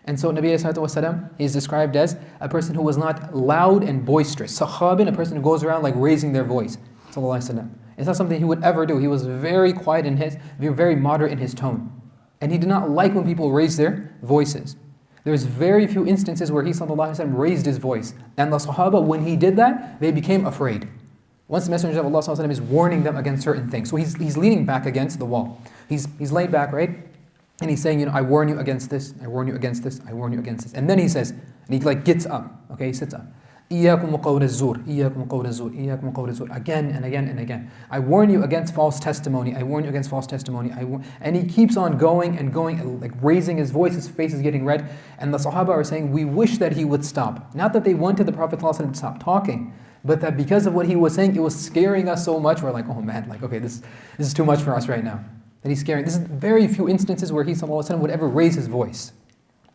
And so Nabi ﷺ, he's described as a person who was not loud and boisterous. Sakhabin, a person who goes around like raising their voice. ﷺ. It's not something he would ever do. He was very quiet in his, very moderate in his tone. And he did not like when people raised their voices. There's very few instances where he ﷺ raised his voice. And the Sahaba, when he did that, they became afraid. Once the Messenger of Allah ﷺ is warning them against certain things. So he's leaning back against the wall. He's laid back, right? And he's saying, I warn you against this, I warn you against this, I warn you against this. And then he says, and he like gets up, okay, he sits up. إِيَّاكُمْ وَقَوْلَ الزُّورِ إِيَّاكُمْ وَقَوْلَ الزُّورِ إِيَّاكُمْ وَقَوْلَ الزُّورِ Again and again and again. I warn you against false testimony, I warn you against false testimony. And he keeps on going and going, like raising his voice, his face is getting red. And the Sahaba are saying, we wish that he would stop. Not that they wanted the Prophet ﷺ to stop talking, but that because of what he was saying, it was scaring us so much, we're like, oh man, like okay, this is too much for us right now. That he's scaring. This is very few instances where he ﷺ would ever raise his voice.